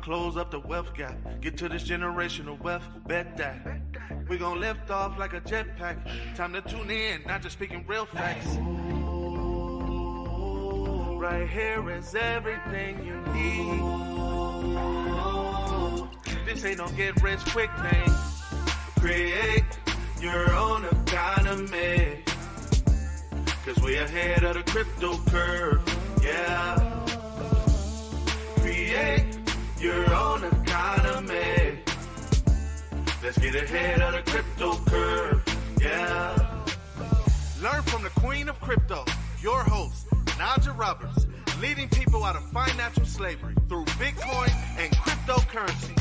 close up the wealth gap. Get to this generational wealth, bet that. We gon' lift off like a jetpack. Time to tune in, not just speaking real facts. Right here is everything you need. This ain't no get rich quick thing. Create your own economy. Cause we ahead of the crypto curve, yeah. Create your own economy. Let's get ahead of the crypto curve, yeah. Learn from the queen of crypto, your host, Najah Roberts, leading people out of financial slavery through Bitcoin and cryptocurrency.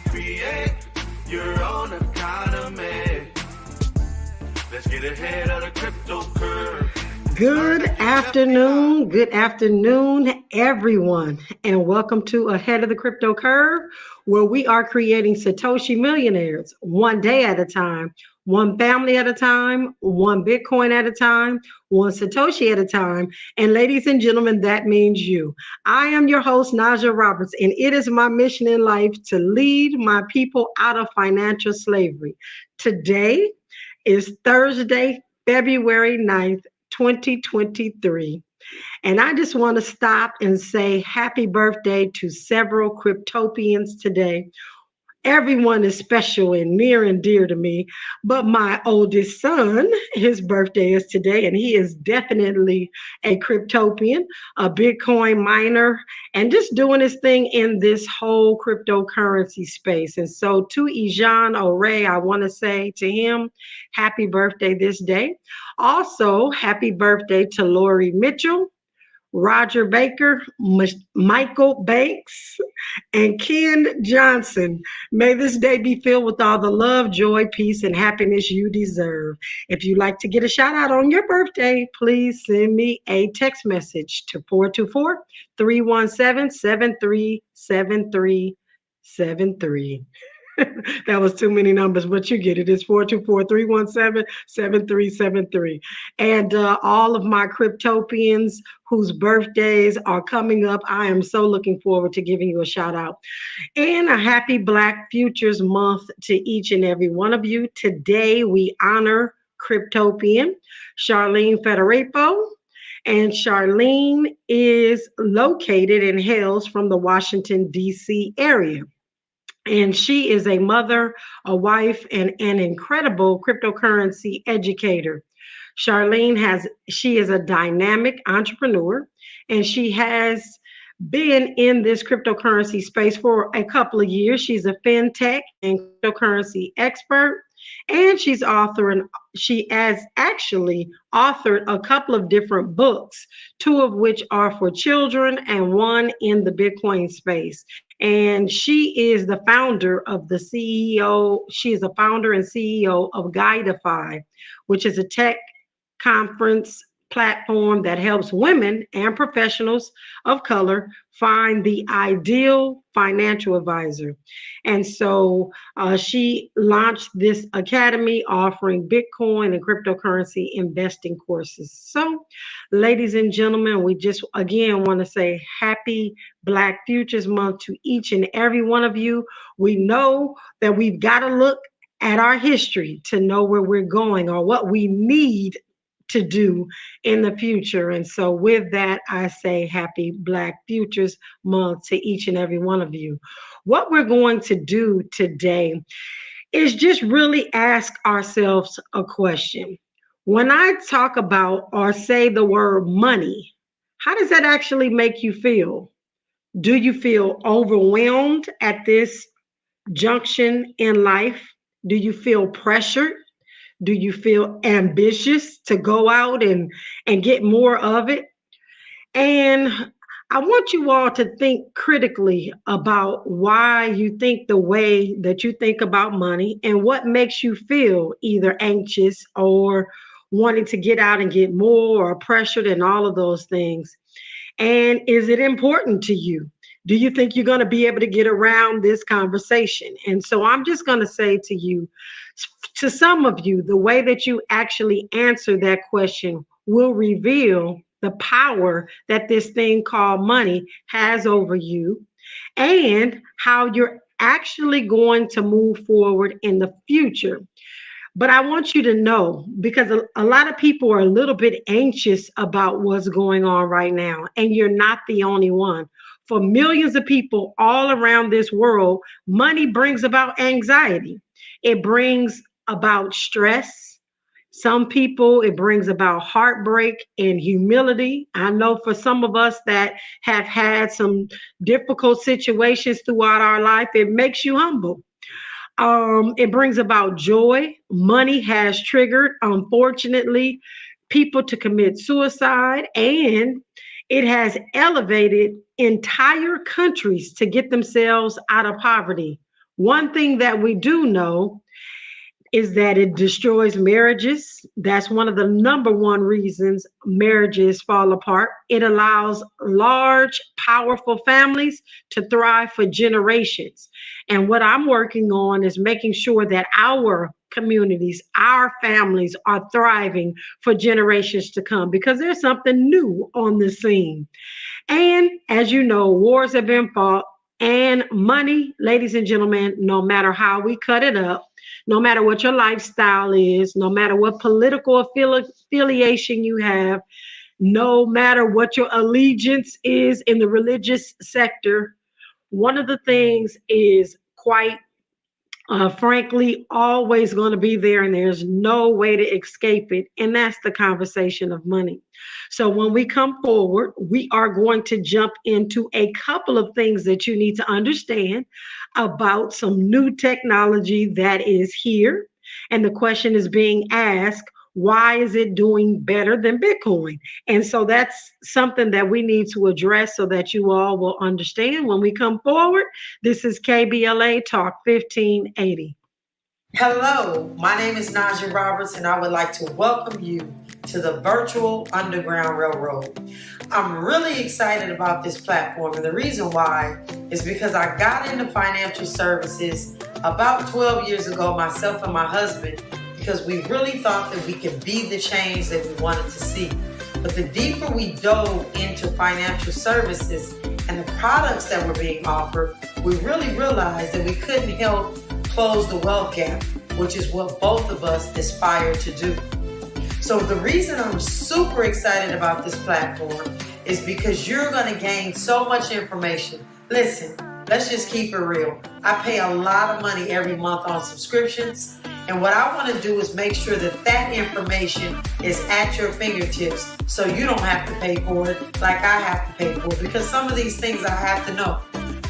Create your own economy. Let's get ahead of the crypto curve. Good afternoon, everyone, and welcome to Ahead of the Crypto Curve, where we are creating Satoshi millionaires one day at a time, one family at a time, one Bitcoin at a time, one Satoshi at a time. And ladies and gentlemen, that means you. I am your host, Najah Roberts, and it is my mission in life to lead my people out of financial slavery. Today is Thursday, February 9th, 2023. And I just want to stop and say happy birthday to several Cryptopians today. Everyone is special and near and dear to me, but my oldest son, his birthday is today, and he is definitely a Cryptopian, a Bitcoin miner, and just doing his thing in this whole cryptocurrency space. And so to Ejan O'Ray, I want to say to him, happy birthday this day. Also, happy birthday to Lori Mitchell, Roger Baker, Michael Banks, and Ken Johnson. May this day be filled with all the love, joy, peace, and happiness you deserve. If you'd like to get a shout out on your birthday, please send me a text message to 424-317-737373. That was too many numbers, but you get it. It's 424-317-7373. And all of my Cryptopians whose birthdays are coming up, I am so looking forward to giving you a shout out. And a happy Black Futures Month to each and every one of you. Today we honor Cryptopian Charlene Federico. And Charlene is located and hails from the Washington, D.C. area. And she is a mother, a wife, and an incredible cryptocurrency educator. She is a dynamic entrepreneur, and she has been in this cryptocurrency space for a couple of years. She's a fintech and cryptocurrency expert, and she has actually authored a couple of different books, two of which are for children and one in the Bitcoin space. And she is the founder and CEO of Guidify, which is a tech conference platform that helps women and professionals of color find the ideal financial advisor. And so she launched this academy offering Bitcoin and cryptocurrency investing courses. So, ladies and gentlemen, we just again want to say happy Black Futures Month to each and every one of you. We know that we've got to look at our history to know where we're going or what we need to do in the future. And so with that, I say happy Black Futures Month to each and every one of you. What we're going to do today is just really ask ourselves a question. When I talk about or say the word money, how does that actually make you feel? Do you feel overwhelmed at this junction in life? Do you feel pressured? Do you feel ambitious to go out and get more of it? And I want you all to think critically about why you think the way that you think about money and what makes you feel either anxious or wanting to get out and get more or pressured and all of those things. And is it important to you? Do you think you're going to be able to get around this conversation? And so I'm just going to say to you, to some of you, the way that you actually answer that question will reveal the power that this thing called money has over you, and how you're actually going to move forward in the future. But I want you to know, because a lot of people are a little bit anxious about what's going on right now, and you're not the only one. For millions of people all around this world, money brings about anxiety. It brings about stress. Some people, it brings about heartbreak and humility. I know for some of us that have had some difficult situations throughout our life, it makes you humble. It brings about joy. Money has triggered, unfortunately, people to commit suicide, and it has elevated entire countries to get themselves out of poverty. One thing that we do know is that it destroys marriages. That's one of the number one reasons marriages fall apart. It allows large, powerful families to thrive for generations. And what I'm working on is making sure that our communities, our families are thriving for generations to come, because there's something new on the scene. And as you know, wars have been fought, and money, ladies and gentlemen, no matter how we cut it up, no matter what your lifestyle is, no matter what political affiliation you have, no matter what your allegiance is in the religious sector, one of the things is quite frankly, always going to be there, and there's no way to escape it. And that's the conversation of money. So when we come forward, we are going to jump into a couple of things that you need to understand about some new technology that is here. And the question is being asked, why is it doing better than Bitcoin? And so that's something that we need to address so that you all will understand when we come forward. This is KBLA Talk 1580. Hello, my name is Najah Roberts, and I would like to welcome you to the Virtual Underground Railroad. I'm really excited about this platform, and the reason why is because I got into financial services about 12 years ago, myself and my husband, because we really thought that we could be the change that we wanted to see. But the deeper we dove into financial services and the products that were being offered, we really realized that we couldn't help close the wealth gap, which is what both of us aspire to do. So the reason I'm super excited about this platform is because you're going to gain so much information. Listen, let's just keep it real. I pay a lot of money every month on subscriptions, and what I want to do is make sure that that information is at your fingertips so you don't have to pay for it like I have to pay for it, because some of these things I have to know.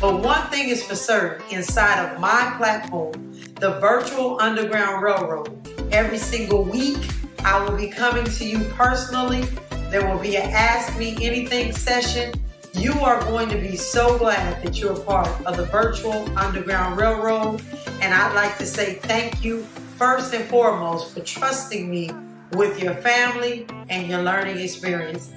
But one thing is for certain, inside of my platform, the Virtual Underground Railroad, every single week, I will be coming to you personally. There will be an Ask Me Anything session. You are going to be so glad that you're a part of the Virtual Underground Railroad. And I'd like to say thank you first and foremost for trusting me with your family and your learning experience.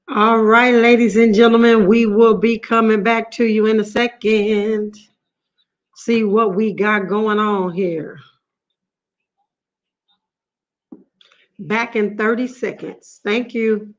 All right, ladies and gentlemen, we will be coming back to you in a second. See what we got going on here. Back in 30 seconds. Thank you.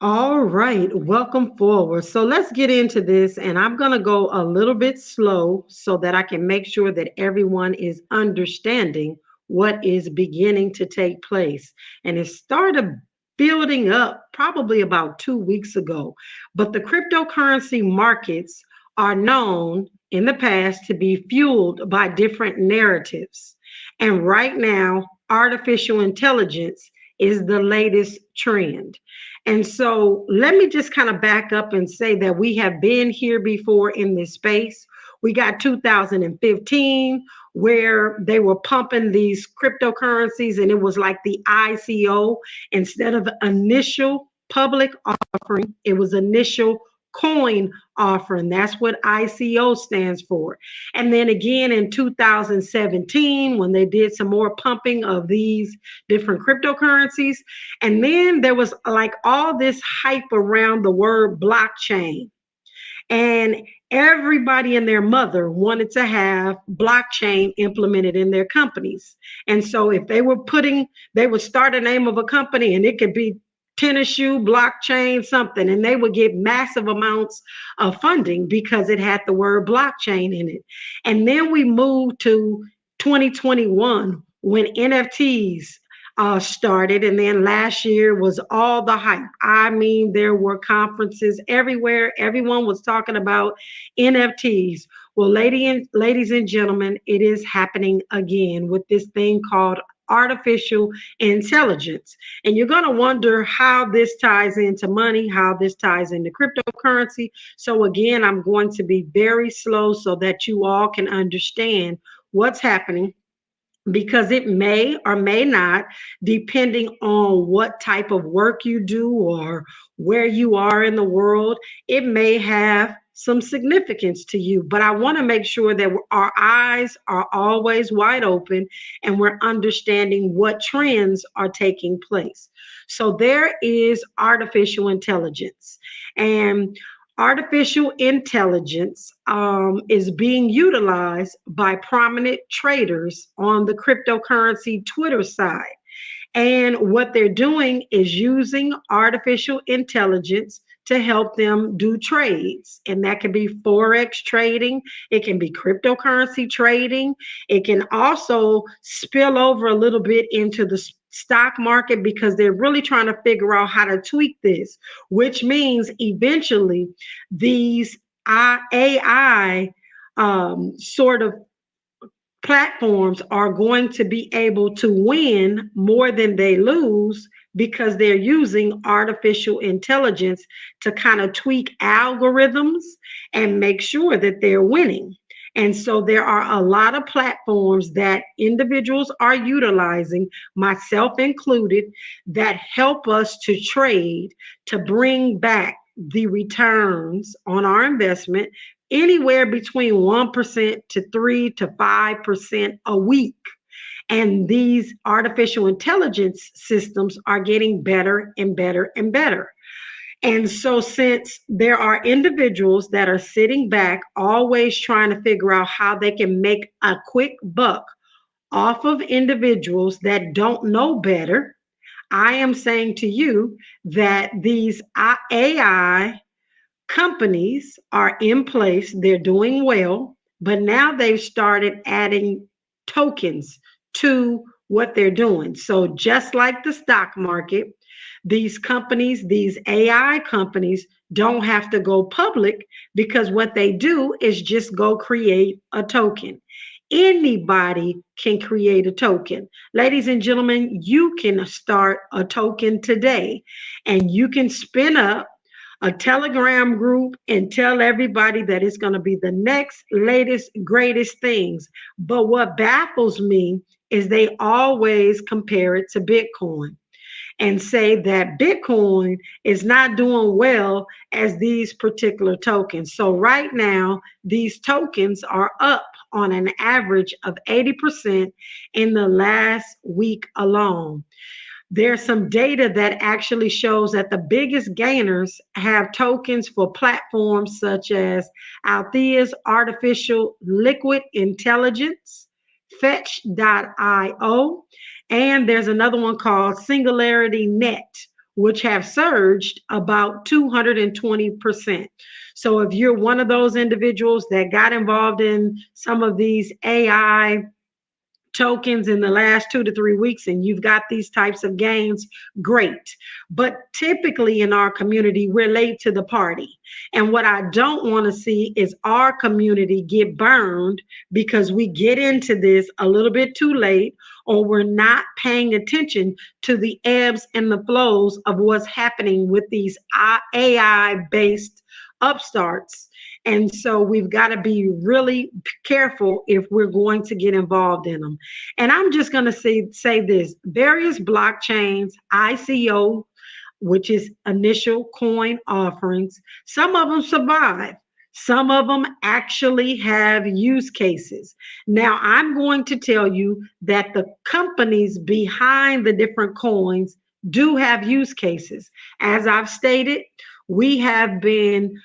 All right, welcome forward. So let's get into this, and I'm going to go a little bit slow so that I can make sure that everyone is understanding what is beginning to take place. And it started building up probably about 2 weeks ago. But the cryptocurrency markets are known in the past to be fueled by different narratives. And right now, artificial intelligence is the latest trend. And so let me just kind of back up and say that we have been here before in this space. We got 2015 where they were pumping these cryptocurrencies and it was like the ICO instead of initial public offering, it was initial coin offering. That's what ICO stands for. And then again in 2017, when they did some more pumping of these different cryptocurrencies, and then there was like all this hype around the word blockchain. And everybody and their mother wanted to have blockchain implemented in their companies. And so if they would start a name of a company and it could be tennis shoe, blockchain, something, and they would get massive amounts of funding because it had the word blockchain in it. And then we moved to 2021 when NFTs started. And then last year was all the hype. I mean, there were conferences everywhere. Everyone was talking about NFTs. Well, ladies and gentlemen, it is happening again with this thing called artificial intelligence. And you're going to wonder how this ties into money, how this ties into cryptocurrency. So, again, I'm going to be very slow so that you all can understand what's happening because it may or may not, depending on what type of work you do or where you are in the world, it may have some significance to you. But I want to make sure that our eyes are always wide open and we're understanding what trends are taking place. So there is artificial intelligence. And artificial intelligence is being utilized by prominent traders on the cryptocurrency Twitter side. And what they're doing is using artificial intelligence to help them do trades. And that can be Forex trading, it can be cryptocurrency trading, it can also spill over a little bit into the stock market because they're really trying to figure out how to tweak this, which means eventually these AI sort of platforms are going to be able to win more than they lose because they're using artificial intelligence to kind of tweak algorithms and make sure that they're winning. And so there are a lot of platforms that individuals are utilizing, myself included, that help us to trade to bring back the returns on our investment anywhere between 1% to 3 to 5% a week. And these artificial intelligence systems are getting better and better and better. And so, since there are individuals that are sitting back, always trying to figure out how they can make a quick buck off of individuals that don't know better, I am saying to you that these AI companies are in place, they're doing well, but now they've started adding tokens to what they're doing. So, just like the stock market, these companies, these AI companies, don't have to go public because what they do is just go create a token. Anybody can create a token. Ladies and gentlemen, you can start a token today and you can spin up a Telegram group and tell everybody that it's going to be the next, latest, greatest things. But what baffles me is they always compare it to Bitcoin and say that Bitcoin is not doing well as these particular tokens. So right now, these tokens are up on an average of 80% in the last week alone. There's some data that actually shows that the biggest gainers have tokens for platforms such as Althea's Artificial Liquid Intelligence, Fetch.io, and there's another one called Singularity Net, which have surged about 220%. So if you're one of those individuals that got involved in some of these AI tokens in the last 2 to 3 weeks and you've got these types of gains, great. But typically in our community, we're late to the party. And what I don't want to see is our community get burned because we get into this a little bit too late, or we're not paying attention to the ebbs and the flows of what's happening with these AI based upstarts. And so we've got to be really careful if we're going to get involved in them. And I'm just going to say this: various blockchains, ICO, which is initial coin offerings, some of them survive. Some of them actually have use cases. Now, I'm going to tell you that the companies behind the different coins do have use cases. As I've stated, we have been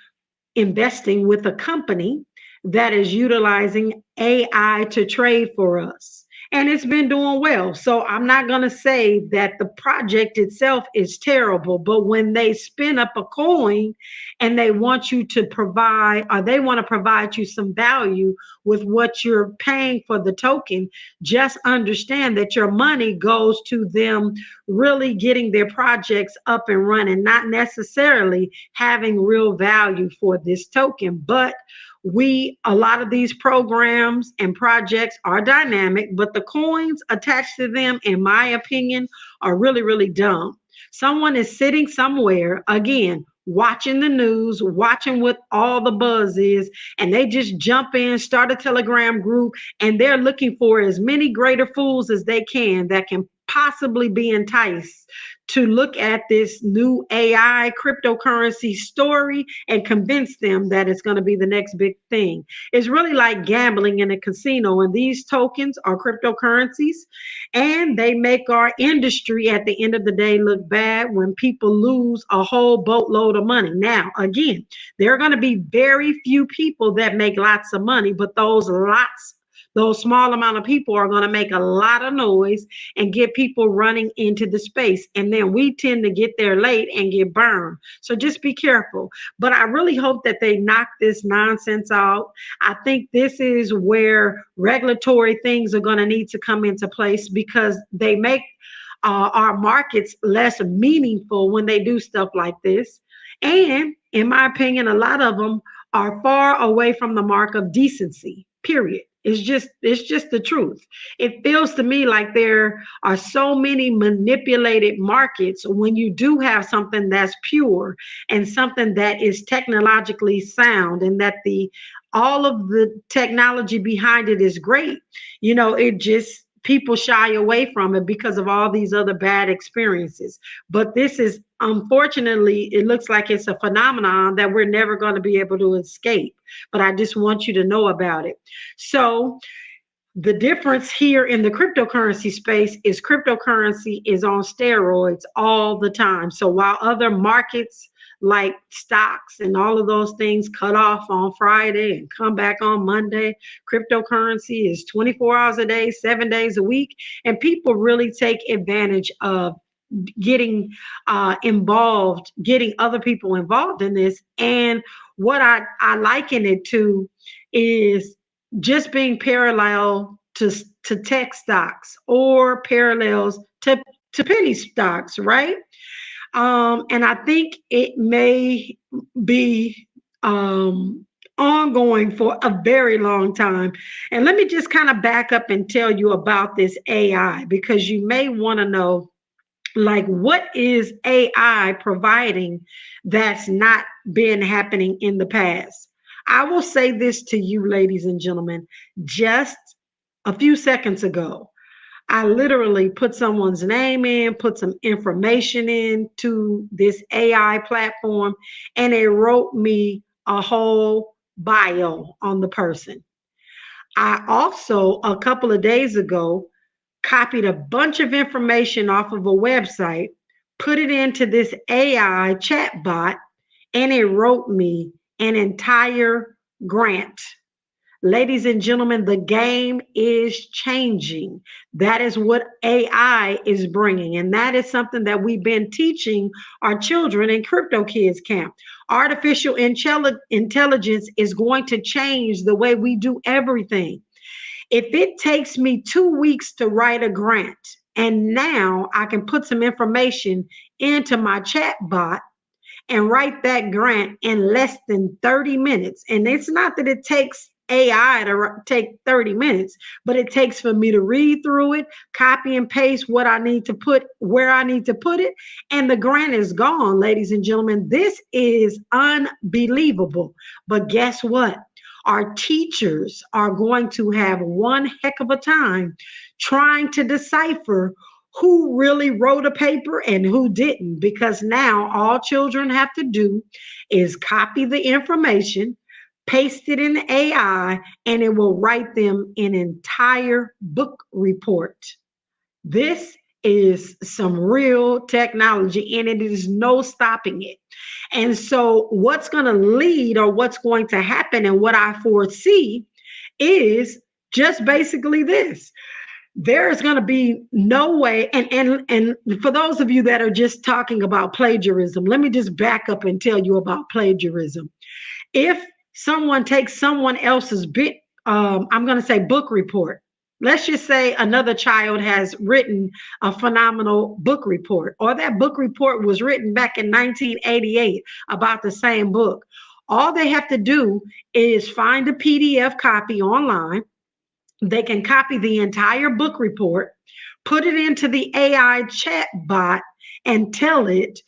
investing with a company that is utilizing AI to trade for us. And it's been doing well. So I'm not going to say that the project itself is terrible, but when they spin up a coin and they want you to provide, or they want to provide you some value with what you're paying for the token, just understand that your money goes to them really getting their projects up and running, not necessarily having real value for this token. But a lot of these programs and projects are dynamic, but the coins attached to them, in my opinion, are really, really dumb. Someone is sitting somewhere, again, watching the news, watching what all the buzz is, and they just jump in, start a Telegram group, and they're looking for as many greater fools as they can that can possibly be enticed to look at this new AI cryptocurrency story and convince them that it's going to be the next big thing. It's really like gambling in a casino, and these tokens are cryptocurrencies, and they make our industry at the end of the day look bad when people lose a whole boatload of money. Now, again, there are going to be very few people that make lots of money, but those small amount of people are going to make a lot of noise and get people running into the space. And then we tend to get there late and get burned. So just be careful. But I really hope that they knock this nonsense out. I think this is where regulatory things are going to need to come into place, because they make our markets less meaningful when they do stuff like this. And in my opinion, a lot of them are far away from the mark of decency, period. It's just the truth. It feels to me like there are so many manipulated markets when you do have something that's pure and something that is technologically sound, and that the all of the technology behind it is great. It just, people shy away from it because of all these other bad experiences. But this is, unfortunately, it looks like it's a phenomenon that we're never going to be able to escape. But I just want you to know about it. So the difference here in the cryptocurrency space is cryptocurrency is on steroids all the time. So while other markets like stocks and all of those things cut off on Friday and come back on Monday, cryptocurrency is 24 hours a day, 7 days a week. And people really take advantage of getting involved, getting other people involved in this. And what I liken it to is just being parallel to tech stocks, or parallels to penny stocks, right? And I think it may be ongoing for a very long time. And let me just kind of back up and tell you about this AI, because you may want to know, like, what is AI providing that's not been happening in the past? I will say this to you, ladies and gentlemen. Just a few seconds ago, I literally put someone's name in, put some information into this AI platform, and it wrote me a whole bio on the person. I also, a couple of days ago, copied a bunch of information off of a website, put it into this AI chatbot, and it wrote me an entire grant. Ladies and gentlemen, the game is changing. That is what AI is bringing. And that is something that we've been teaching our children in Crypto Kids Camp. Artificial intelligence is going to change the way we do everything. If it takes me 2 weeks to write a grant, and now I can put some information into my chat bot and write that grant in less than 30 minutes. And it's not that it takes AI to take 30 minutes, but it takes for me to read through it, copy and paste what I need to put where I need to put it, and the grant is gone, ladies and gentlemen. This is unbelievable. But guess what? Our teachers are going to have one heck of a time trying to decipher who really wrote a paper and who didn't, because now all children have to do is copy the information, paste it in the AI, and it will write them an entire book report. This is some real technology, and it is no stopping it. And so, what's going to lead, or what's going to happen, and what I foresee is just basically this: there's going to be no way. And for those of you that are just talking about plagiarism, let me just back up and tell you about plagiarism. If someone takes someone else's I'm going to say book report. Let's just say another child has written a phenomenal book report, or that book report was written back in 1988 about the same book. All they have to do is find a PDF copy online. They can copy the entire book report, put it into the AI chat bot, and tell it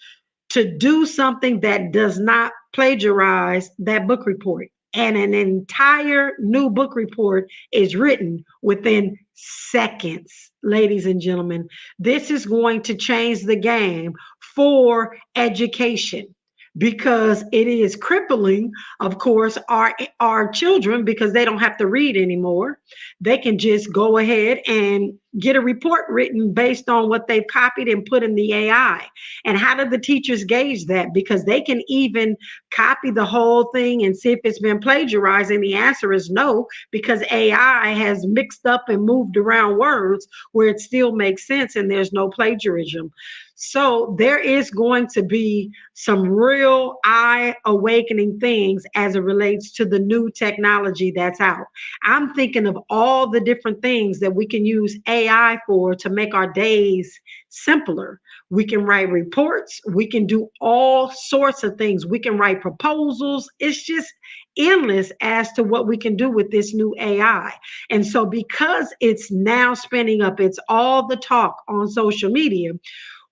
to do something that does not plagiarize that book report. And an entire new book report is written within seconds, ladies and gentlemen. This is going to change the game for education, because it is crippling, of course, our children, because they don't have to read anymore. They can just go ahead and get a report written based on what they've copied and put in the AI. And how do the teachers gauge that? Because they can even copy the whole thing and see if it's been plagiarized. And the answer is no, because AI has mixed up and moved around words where it still makes sense and there's no plagiarism. So there is going to be some real eye-awakening things as it relates to the new technology that's out. I'm thinking of all the different things that we can use AI for to make our days simpler. We can write reports. We can do all sorts of things. We can write proposals. It's just endless as to what we can do with this new AI. And so because it's now spinning up, it's all the talk on social media.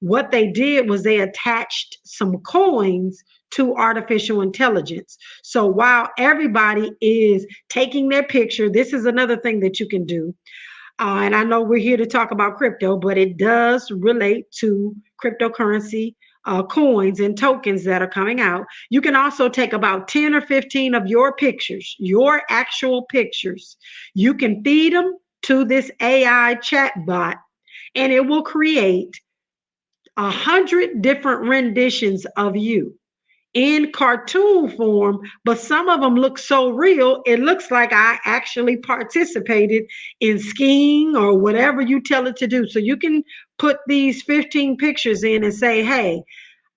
What they did was they attached some coins to artificial intelligence. So while everybody is taking their picture, this is another thing that you can do. And I know we're here to talk about crypto, but it does relate to cryptocurrency coins and tokens that are coming out. You can also take about 10 or 15 of your pictures, your actual pictures. You can feed them to this AI chat bot, and it will create 100 different renditions of you in cartoon form, but some of them look so real, it looks like I actually participated in skiing or whatever you tell it to do. So you can put these 15 pictures in and say, hey,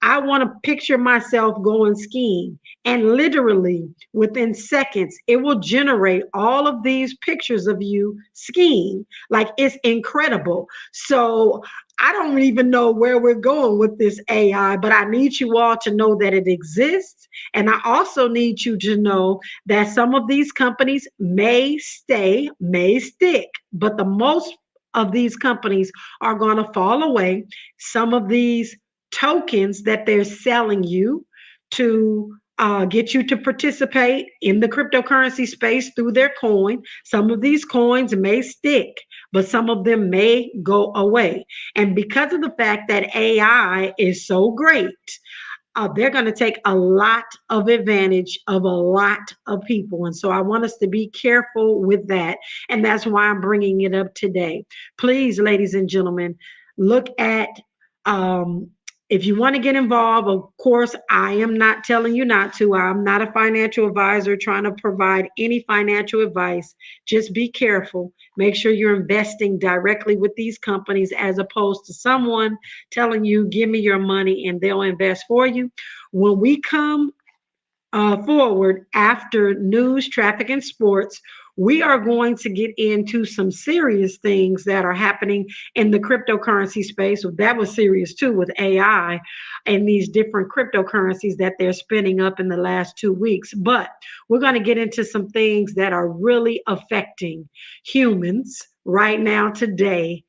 I want to picture myself going skiing. And literally within seconds, it will generate all of these pictures of you skiing. Like, it's incredible. So I don't even know where we're going with this AI, but I need you all to know that it exists. And I also need you to know that some of these companies may stay, may stick, but the most of these companies are going to fall away. Some of these tokens that they're selling you to get you to participate in the cryptocurrency space through their coin. Some of these coins may stick, but some of them may go away. And because of the fact that AI is so great, they're going to take a lot of advantage of a lot of people. And so I want us to be careful with that. And that's why I'm bringing it up today. Please, ladies and gentlemen, look at, if you want to get involved, of course, I am not telling you not to. I'm not a financial advisor trying to provide any financial advice. Just be careful. Make sure you're investing directly with these companies as opposed to someone telling you, give me your money and they'll invest for you. When we come forward after news, traffic, and sports, we are going to get into some serious things that are happening in the cryptocurrency space. That was serious too with AI and these different cryptocurrencies that they're spinning up in the last 2 weeks. But we're going to get into some things that are really affecting humans right now, today,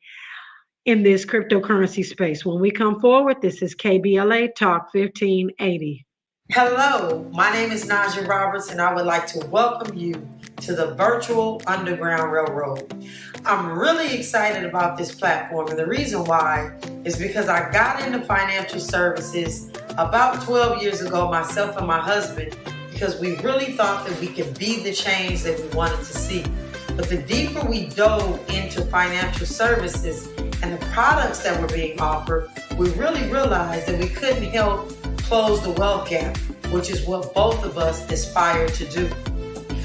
in this cryptocurrency space. When we come forward, this is KBLA Talk 1580. Hello, my name is Najah Roberts, and I would like to welcome you to the Virtual Underground Railroad. I'm really excited about this platform, and the reason why is because I got into financial services about 12 years ago, myself and my husband, because we really thought that we could be the change that we wanted to see. But the deeper we dove into financial services and the products that were being offered, we really realized that we couldn't help close the wealth gap, which is what both of us aspire to do.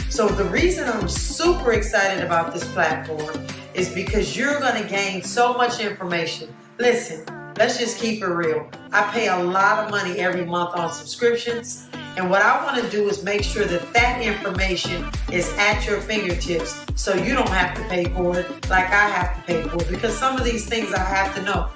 So the reason I'm super excited about this platform is because you're going to gain so much information. Listen, let's just keep it real. I pay a lot of money every month on subscriptions, and what I want to do is make sure that that information is at your fingertips so you don't have to pay for it like I have to pay for it, because some of these things I have to know.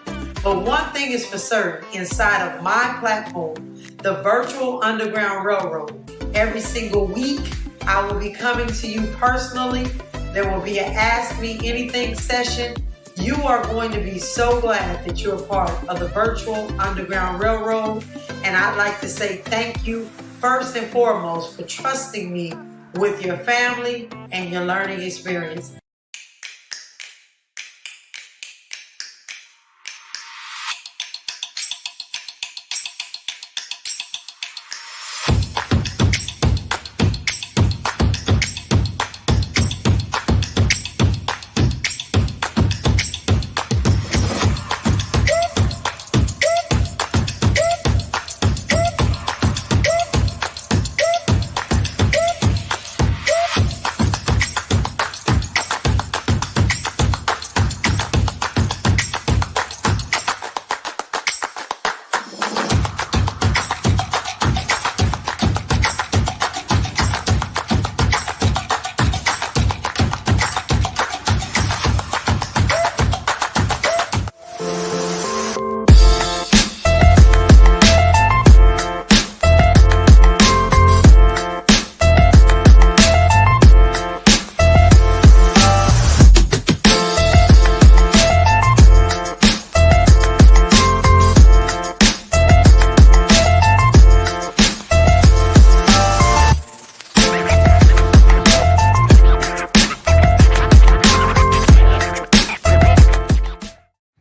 But one thing is for certain, inside of my platform, the Virtual Underground Railroad, every single week, I will be coming to you personally. There will be an Ask Me Anything session. You are going to be so glad that you're a part of the Virtual Underground Railroad. And I'd like to say thank you, first and foremost, for trusting me with your family and your learning experience.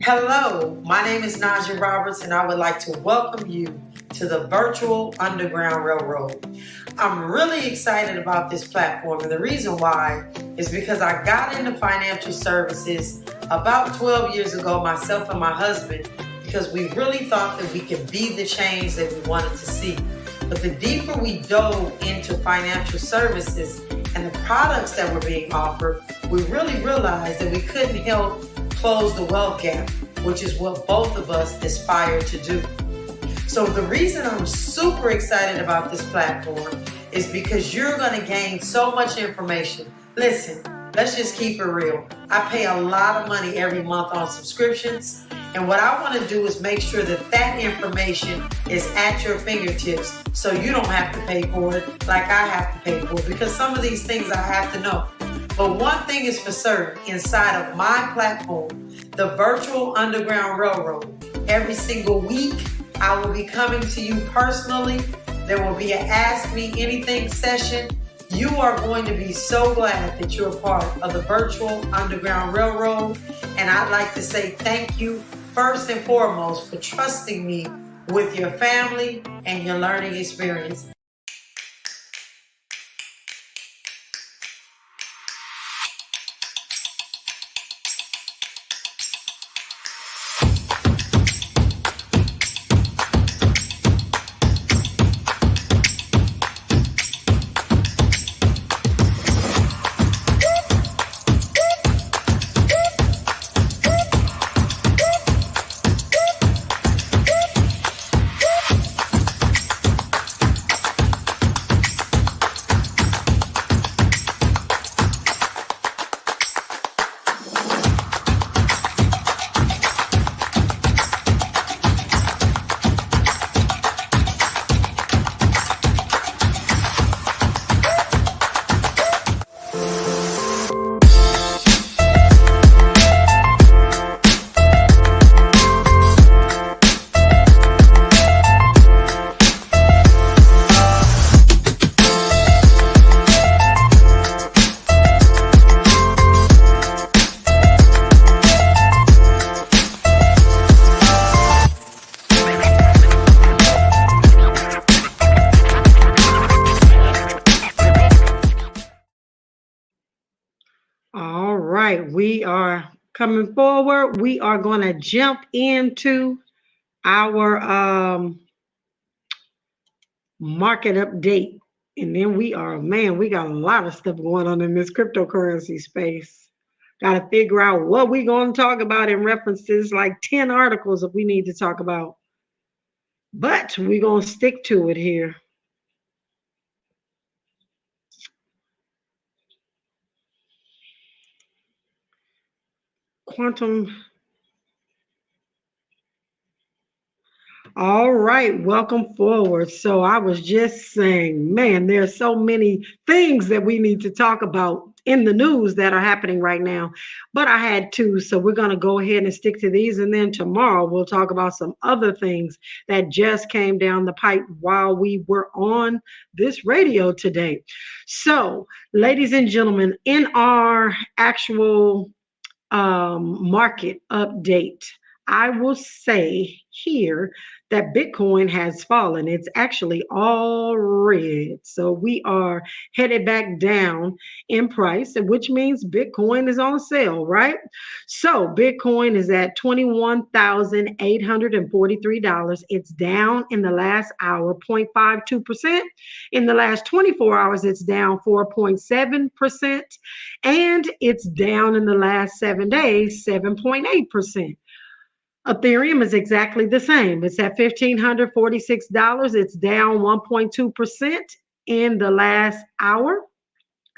Hello, my name is Najah Roberts, and I would like to welcome you to the Virtual Underground Railroad. I'm really excited about this platform, and the reason why is because I got into financial services about 12 years ago, myself and my husband, because we really thought that we could be the change that we wanted to see. But the deeper we dove into financial services and the products that were being offered, we really realized that we couldn't help close the wealth gap, which is what both of us aspire to do. So the reason I'm super excited about this platform is because you're going to gain so much information. Listen, let's just keep it real. I pay a lot of money every month on subscriptions, and what I want to do is make sure that that information is at your fingertips so you don't have to pay for it like I have to pay for it, because some of these things I have to know. But one thing is for certain, inside of my platform, the Virtual Underground Railroad, every single week, I will be coming to you personally. There will be an Ask Me Anything session. You are going to be so glad that you're part of the Virtual Underground Railroad. And I'd like to say thank you first and foremost for trusting me with your family and your learning experience. All right, we are coming forward. We are going to jump into our market update. And then we got a lot of stuff going on in this cryptocurrency space. Got to figure out what we're going to talk about in references, like 10 articles that we need to talk about. But we're going to stick to it here. Quantum. All right, welcome forward. So I was just saying, man, there's so many things that we need to talk about in the news that are happening right now, but I had to, so we're going to go ahead and stick to these, and then tomorrow we'll talk about some other things that just came down the pipe while we were on this radio today. So, ladies and gentlemen, in our actual market update, I will say here that Bitcoin has fallen. It's actually all red. So we are headed back down in price, which means Bitcoin is on sale, right? So Bitcoin is at $21,843. It's down in the last hour, 0.52%. In the last 24 hours, it's down 4.7%. And it's down in the last 7 days, 7.8%. Ethereum is exactly the same. It's at $1,546. It's down 1.2% in the last hour,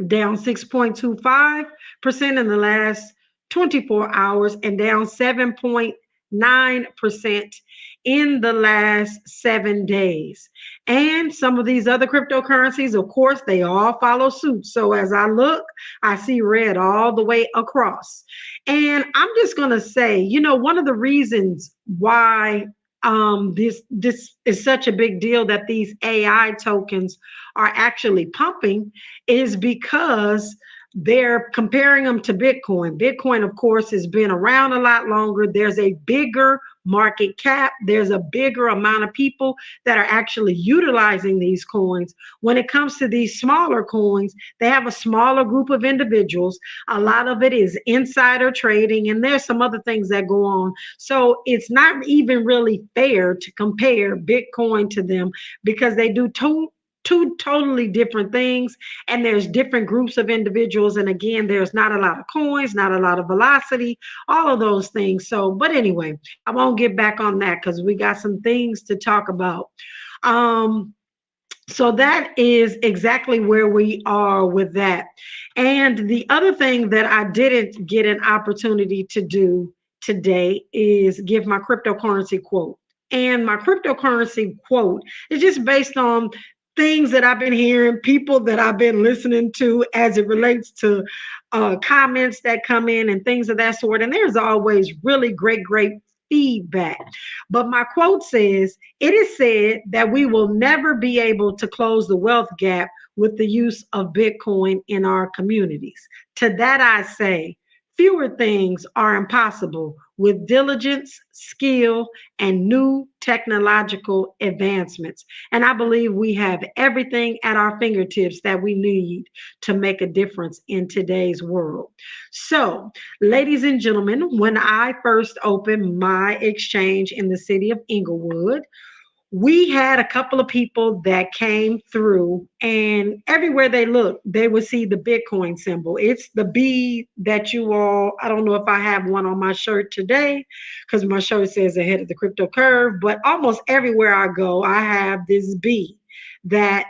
down 6.25% in the last 24 hours, and down 7.9% in the last 7 days. And some of these other cryptocurrencies, of course, they all follow suit. So as I look, I see red all the way across. And I'm just going to say, one of the reasons why this is such a big deal that these AI tokens are actually pumping is because they're comparing them to Bitcoin. Bitcoin, of course, has been around a lot longer. There's a bigger market cap. There's a bigger amount of people that are actually utilizing these coins. When it comes to these smaller coins, they have a smaller group of individuals. A lot of it is insider trading, and there's some other things that go on. So it's not even really fair to compare Bitcoin to them because they do two totally different things, and there's different groups of individuals, and again, there's not a lot of coins, not a lot of velocity, all of those things. So but anyway, I won't get back on that because we got some things to talk about. So that is exactly where we are with that. And the other thing that I didn't get an opportunity to do today is give my cryptocurrency quote. And my cryptocurrency quote is just based on things that I've been hearing, people that I've been listening to as it relates to comments that come in and things of that sort. And there's always really great feedback. But my quote says, "It is said that we will never be able to close the wealth gap with the use of Bitcoin in our communities. To that I say, fewer things are impossible with diligence, skill, and new technological advancements. And I believe we have everything at our fingertips that we need to make a difference in today's world. So, ladies and gentlemen, when I first opened my exchange in the city of Inglewood, we had a couple of people that came through, and everywhere they looked, they would see the Bitcoin symbol. It's the B that you all, I don't know if I have one on my shirt today because my shirt says ahead of the crypto curve, but almost everywhere I go, I have this B that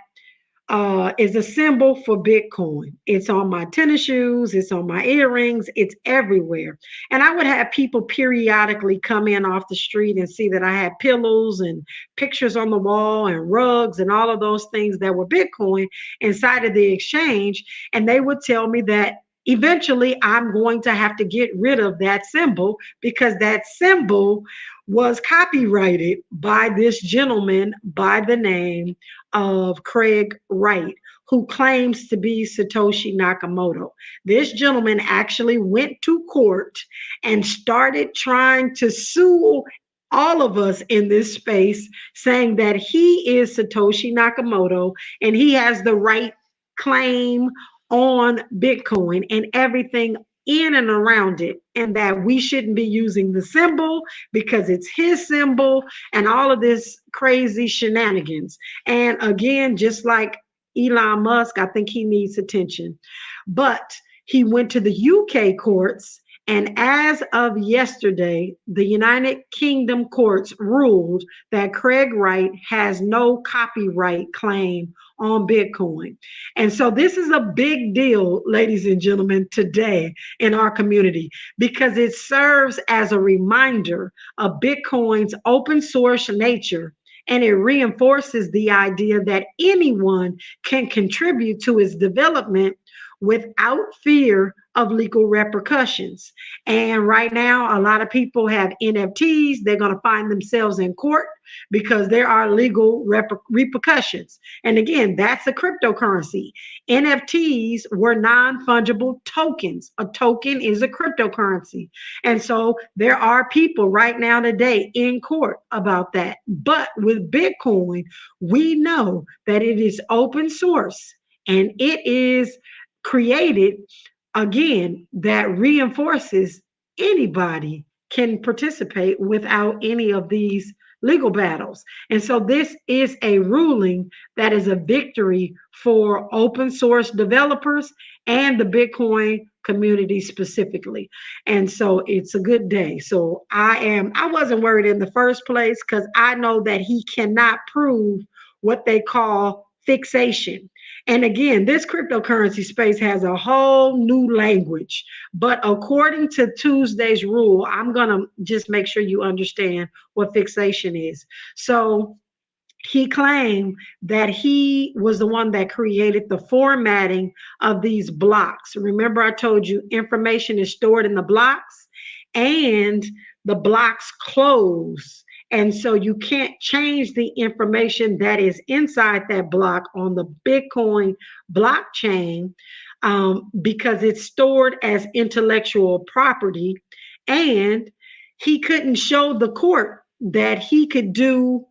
is a symbol for Bitcoin. It's on my tennis shoes, it's on my earrings, it's everywhere. And I would have people periodically come in off the street and see that I had pillows and pictures on the wall and rugs and all of those things that were Bitcoin inside of the exchange. And they would tell me that eventually I'm going to have to get rid of that symbol because that symbol was copyrighted by this gentleman by the name of Craig Wright, who claims to be Satoshi Nakamoto. This gentleman actually went to court and started trying to sue all of us in this space, saying that he is Satoshi Nakamoto and he has the right claim on Bitcoin and everything in and around it, and that we shouldn't be using the symbol because it's his symbol and all of this crazy shenanigans. And again, just like Elon Musk, I think he needs attention. But he went to the UK courts, and as of yesterday, the United Kingdom courts ruled that Craig Wright has no copyright claim on Bitcoin. And so this is a big deal, ladies and gentlemen, today in our community because it serves as a reminder of Bitcoin's open source nature, and it reinforces the idea that anyone can contribute to its development without fear of legal repercussions. And right now, a lot of people have NFTs. They're going to find themselves in court because there are legal repercussions. And again, that's a cryptocurrency. NFTs were non-fungible tokens. A token is a cryptocurrency. And so there are people right now today in court about that. But with Bitcoin, we know that it is open source and it is created again that reinforces anybody can participate without any of these legal battles. And so this is a ruling that is a victory for open source developers and the Bitcoin community specifically. And so it's a good day. So I wasn't worried in the first place because I know that he cannot prove what they call fixation. And again, this cryptocurrency space has a whole new language. But according to Tuesday's rule, I'm going to just make sure you understand what fixation is. So he claimed that he was the one that created the formatting of these blocks. Remember, I told you information is stored in the blocks and the blocks close. And so you can't change the information that is inside that block on the Bitcoin blockchain because it's stored as intellectual property. And he couldn't show the court that he could do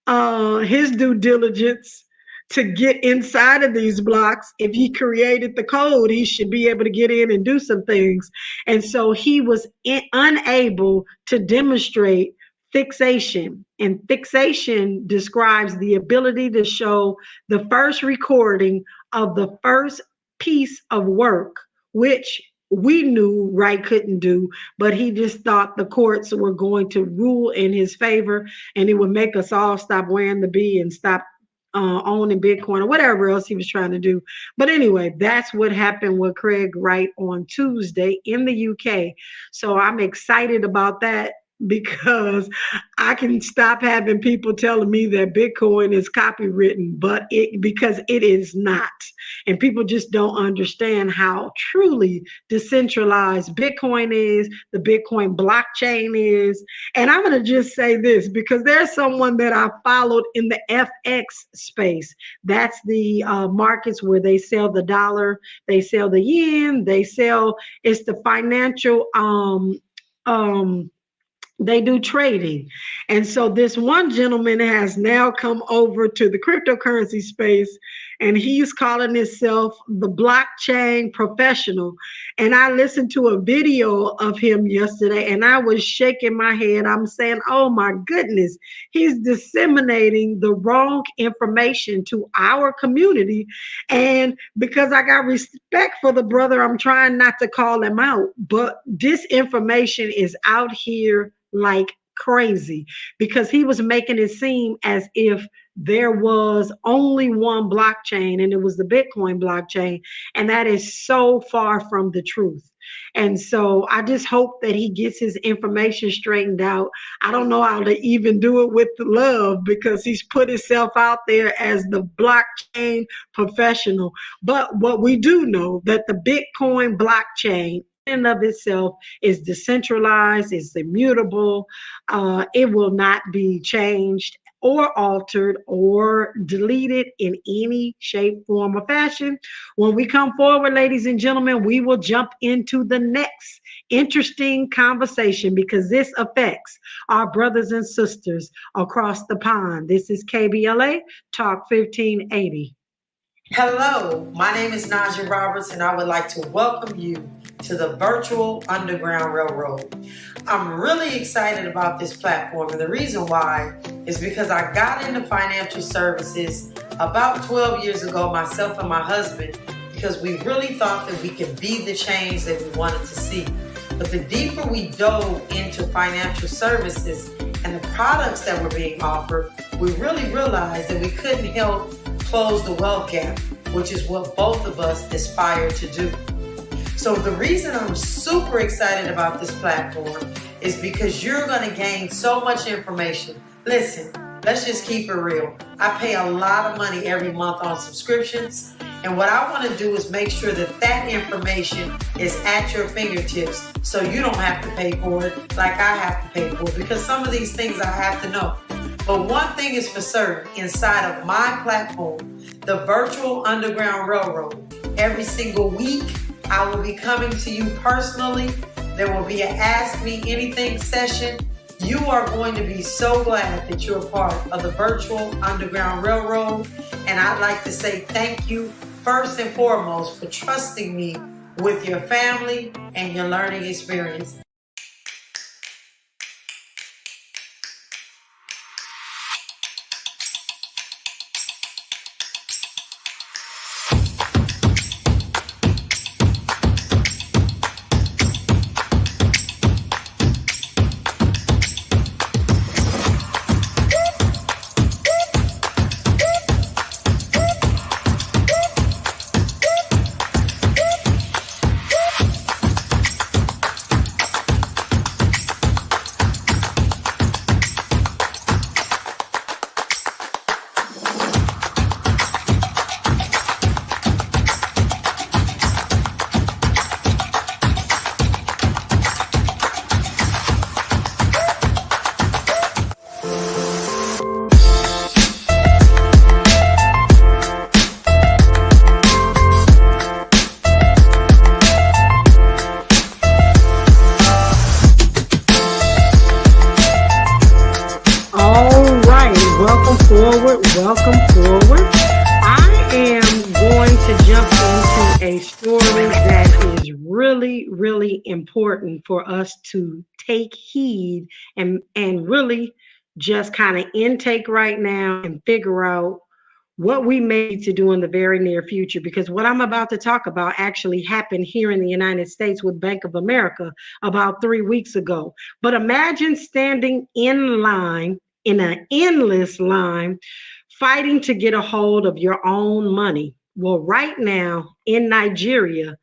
his due diligence to get inside of these blocks. If he created the code, he should be able to get in and do some things. And so he was unable to demonstrate fixation. And fixation describes the ability to show the first recording of the first piece of work, which we knew Wright couldn't do, but he just thought the courts were going to rule in his favor and it would make us all stop wearing the B and stop owning Bitcoin or whatever else he was trying to do. But anyway, that's what happened with Craig Wright on Tuesday in the UK. So I'm excited about that. because I can stop having people telling me that Bitcoin is copywritten, but it because it is not. And people just don't understand how truly decentralized Bitcoin is, the Bitcoin blockchain is. And I'm going to just say this because there's someone that I followed in the FX space. That's the markets where they sell the dollar, they sell the yen, it's the financial um they do trading. And so this one gentleman has now come over to the cryptocurrency space and he's calling himself the blockchain professional. And I listened to a video of him yesterday and I was shaking my head. I'm saying, oh my goodness, he's disseminating the wrong information to our community. And because I got respect for the brother, I'm trying not to call him out, but disinformation is out here like crazy because he was making it seem as if there was only one blockchain and it was the Bitcoin blockchain. And that is so far from the truth. And so I just hope that he gets his information straightened out. I don't know how to even do it with the love because he's put himself out there as the blockchain professional. But what we do know that the Bitcoin blockchain in and of itself is decentralized, is immutable. It will not be changed or altered or deleted in any shape, form, or fashion. When we come forward, ladies and gentlemen, we will jump into the next interesting conversation because this affects our brothers and sisters across the pond. This is KBLA Talk 1580. Hello, my name is Najah Roberts, and I would like to welcome you to the Virtual Underground Railroad. I'm really excited about this platform, and the reason why is because I got into financial services about 12 years ago, myself and my husband, because we really thought that we could be the change that we wanted to see. But the deeper we dove into financial services and the products that were being offered, we really realized that we couldn't help close the wealth gap, which is what both of us aspire to do. So the reason I'm super excited about this platform is because you're going to gain so much information. Listen, let's just keep it real. I pay a lot of money every month on subscriptions, and what I want to do is make sure that that information is at your fingertips so you don't have to pay for it like I have to pay for it, because some of these things I have to know. But one thing is for certain, inside of my platform, the Virtual Underground Railroad, every single week, I will be coming to you personally. There will be an Ask Me Anything session. You are going to be so glad that you're a part of the Virtual Underground Railroad. And I'd like to say thank you first and foremost for trusting me with your family and your learning experience. Welcome forward. I am going to jump into a story that is really, really important for us to take heed and really just kind of intake right now and figure out what we may need to do in the very near future, because what I'm about to talk about actually happened here in the United States with Bank of America about 3 weeks ago. But imagine standing in line, in an endless line, fighting to get a hold of your own money. Well, right now in Nigeria,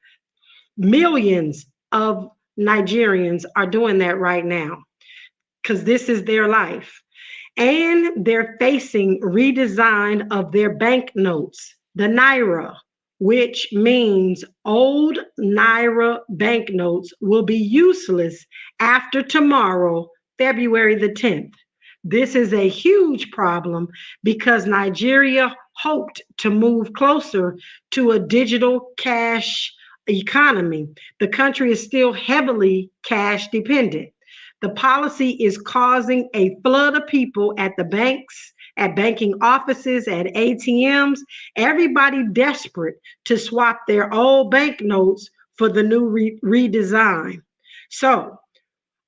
millions of Nigerians are doing that right now. because this is their life. And they're facing redesign of their banknotes, the Naira, which means old Naira banknotes will be useless after tomorrow, February the 10th. This is a huge problem because Nigeria hoped to move closer to a digital cash economy. The country is still heavily cash dependent. The policy is causing a flood of people at the banks, at banking offices, at ATMs, everybody desperate to swap their old banknotes for the new redesign. So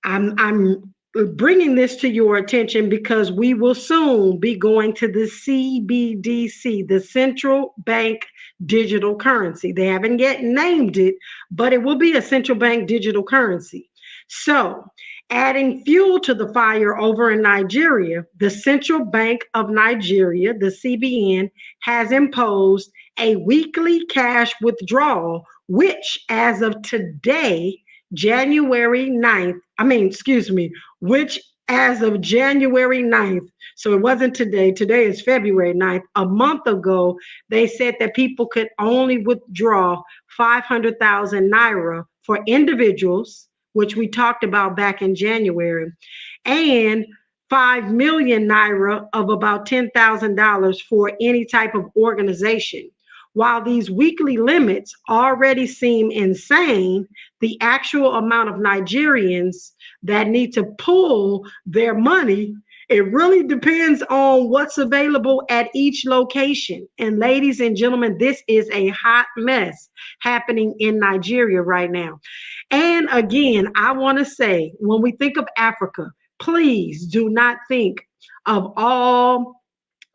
I'm bringing this to your attention because we will soon be going to the CBDC, the central bank digital currency. They haven't yet named it, but it will be a central bank digital currency. So, adding fuel to the fire over in Nigeria, the Central Bank of Nigeria, the CBN, has imposed a weekly cash withdrawal, which as of today, January 9th, which as of January 9th, so it wasn't today, today is February 9th, a month ago, they said that people could only withdraw 500,000 Naira for individuals, which we talked about back in January, and 5 million Naira of about $10,000 for any type of organization. While these weekly limits already seem insane, the actual amount of Nigerians that need to pull their money, it really depends on what's available at each location. And ladies and gentlemen, this is a hot mess happening in Nigeria right now. And again, I want to say, when we think of Africa, please do not think of all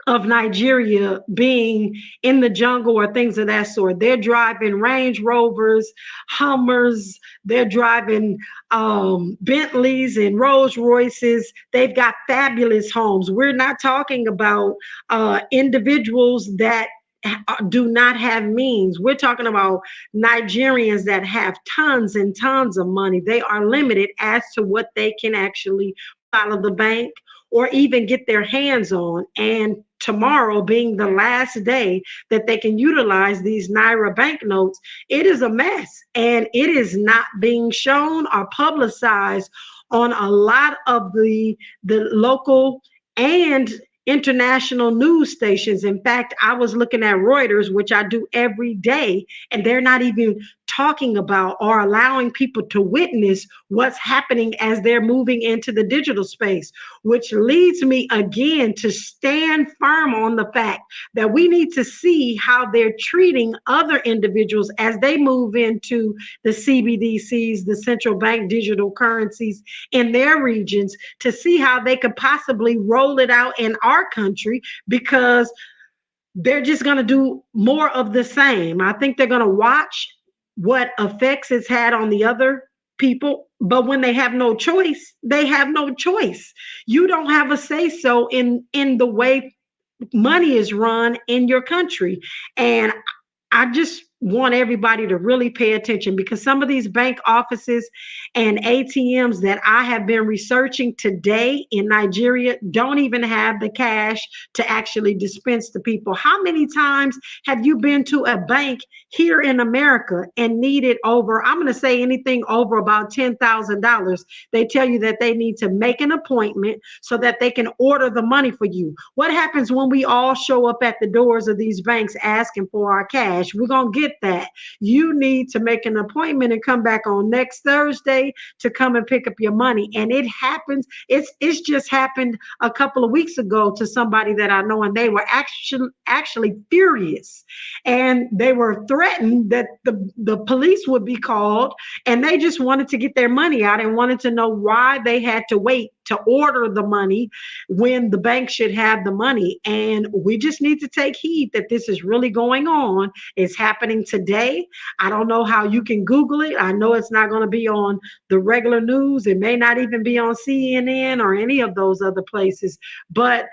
of Nigeria being in the jungle or things of that sort. They're driving Range Rovers, Hummers, they're driving Bentleys and Rolls Royces. They've got fabulous homes. We're not talking about individuals that do not have means. We're talking about Nigerians that have tons and tons of money. They are limited as to what they can actually out of the bank or even get their hands on. And tomorrow being the last day that they can utilize these Naira banknotes, it is a mess. And it is not being shown or publicized on a lot of the local and international news stations. In fact, I was looking at Reuters, which I do every day, and they're not even talking about or allowing people to witness what's happening as they're moving into the digital space, which leads me again to stand firm on the fact that we need to see how they're treating other individuals as they move into the CBDCs, the central bank digital currencies in their regions, to see how they could possibly roll it out in our country, because they're just going to do more of the same. I think they're going to watch what effects it's had on the other people, but when they have no choice, they have no choice. You don't have a say so in the way money is run in your country. And I just want everybody to really pay attention, because some of these bank offices and ATMs that I have been researching today in Nigeria don't even have the cash to actually dispense to people. How many times have you been to a bank here in America and needed over, I'm going to say anything over about $10,000? They tell you that they need to make an appointment so that they can order the money for you. What happens when we all show up at the doors of these banks asking for our cash? We're going to get that. You need to make an appointment and come back on next Thursday to come and pick up your money. And it happens. It's just happened a couple of weeks ago to somebody that I know, and they were actually furious, and they were threatened that the police would be called, and they just wanted to get their money out and wanted to know why they had to wait to order the money when the bank should have the money. And we just need to take heed that this is really going on. It's happening today. I don't know how you can Google it. I know it's not going to be on the regular news. It may not even be on CNN or any of those other places. But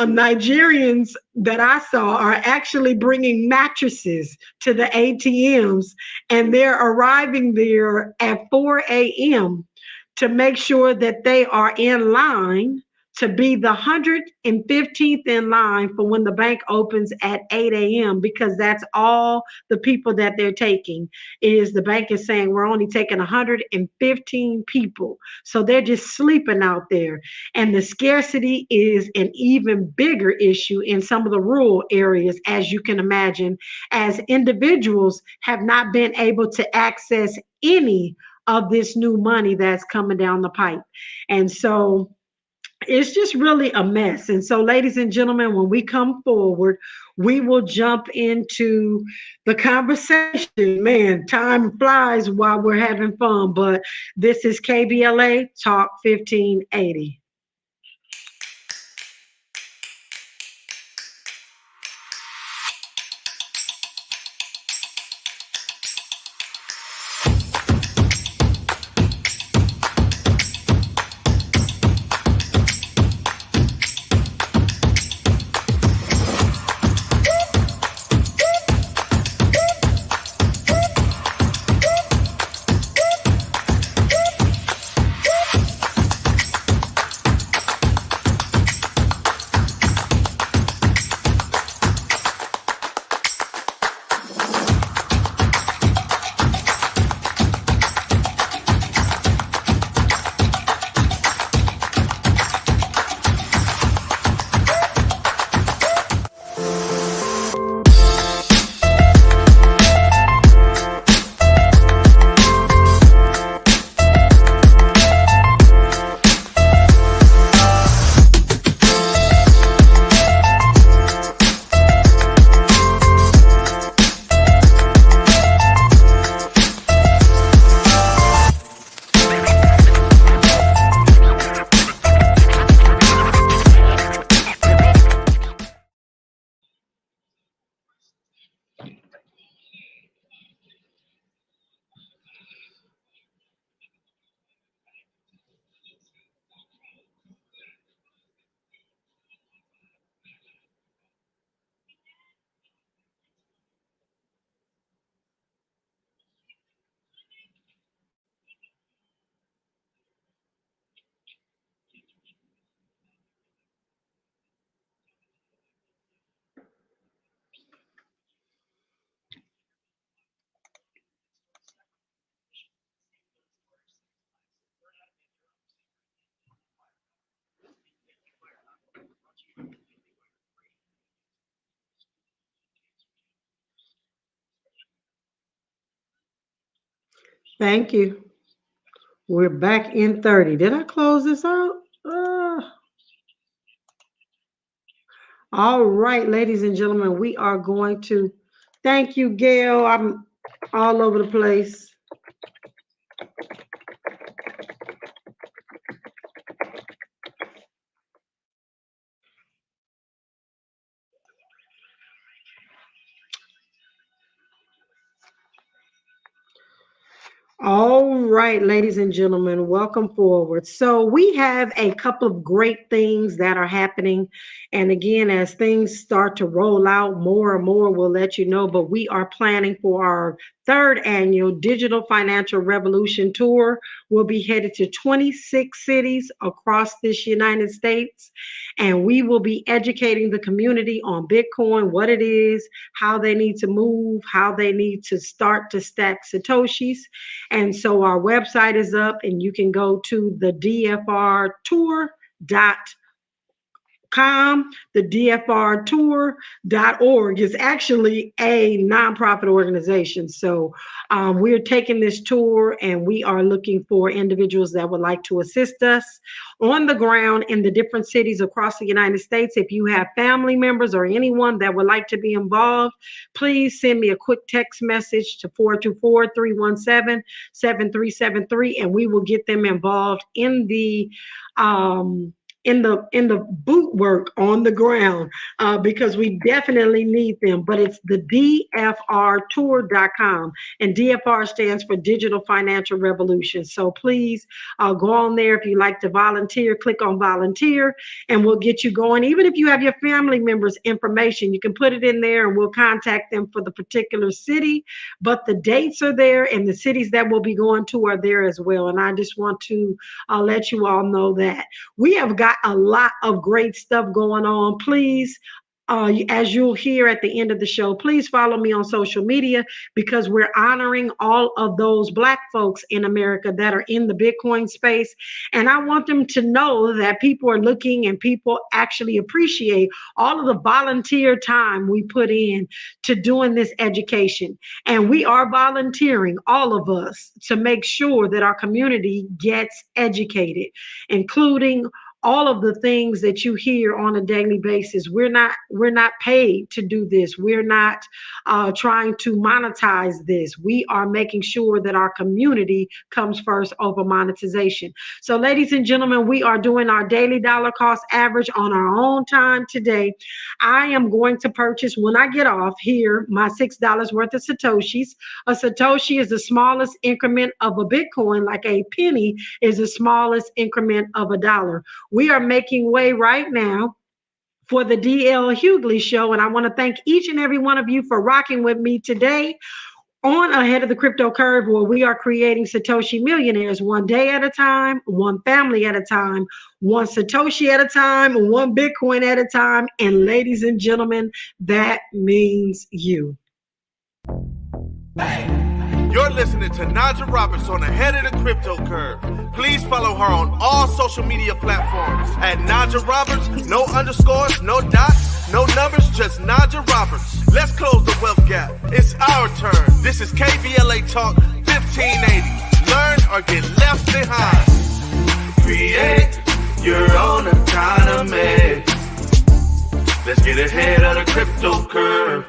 Nigerians that I saw are actually bringing mattresses to the ATMs, and they're arriving there at 4 a.m. to make sure that they are in line to be the 115th in line for when the bank opens at 8 a.m. because that's all the people that they're taking. Is the bank is saying we're only taking 115 people. So they're just sleeping out there. And the scarcity is an even bigger issue in some of the rural areas, as you can imagine, as individuals have not been able to access any of this new money that's coming down the pipe. And so it's just really a mess. And so, ladies and gentlemen, when we come forward, we will jump into the conversation. Man, time flies while we're having fun, but this is KBLA Talk 1580. Thank you. We're back in 30. Did I close this out? Uh, all right, ladies and gentlemen, we are going to thank you, Gail. I'm all over the place. All right, ladies and gentlemen, welcome forward. So, we have a couple of great things that are happening. And again, as things start to roll out more and more, we'll let you know. But we are planning for our third annual Digital Financial Revolution Tour. We'll be headed to 26 cities across this United States. And we will be educating the community on Bitcoin, what it is, how they need to move, how they need to start to stack Satoshis. And so our website is up, and you can go to the dfrtour.com. The dfrtour.org is actually a nonprofit organization. So we're taking this tour, and we are looking for individuals that would like to assist us on the ground in the different cities across the United States. If you have family members or anyone that would like to be involved, please send me a quick text message to 424-317-7373, and we will get them involved um, in the boot work on the ground because we definitely need them. But it's the DFRtour.com, and DFR stands for Digital Financial Revolution. So please go on there. If you like to volunteer, click on volunteer, and we'll get you going. Even if you have your family members' information, you can put it in there, and we'll contact them for the particular city. But the dates are there, and the cities that we'll be going to are there as well. And I just want to let you all know that we have got a lot of great stuff going on. Please, as you'll hear at the end of the show, please follow me on social media because we're honoring all of those Black folks in America that are in the Bitcoin space. And I want them to know that people are looking and people actually appreciate all of the volunteer time we put in to doing this education. And we are volunteering, all of us, to make sure that our community gets educated, including all of the things that you hear on a daily basis. We're not paid to do this. We're not trying to monetize this. We are making sure that our community comes first over monetization. So ladies and gentlemen, we are doing our daily dollar cost average on our own time today. I am going to purchase, when I get off here, my $6 worth of Satoshis. A Satoshi is the smallest increment of a Bitcoin, like a penny is the smallest increment of a dollar. We are making way right now for the DL Hughley Show, and I want to thank each and every one of you for rocking with me today on Ahead of the Crypto Curve, where we are creating Satoshi millionaires one day at a time, one family at a time, one Satoshi at a time, one Bitcoin at a time. And ladies and gentlemen, that means you. You're listening to Najah Roberts on Ahead of the Crypto Curve. Please follow her on all social media platforms at Najah Roberts. No underscores, no dots, no numbers, just Najah Roberts. Let's close the wealth gap. It's our turn. This is KBLA Talk 1580. Learn or get left behind. Create your own economy. Let's get ahead of the crypto curve.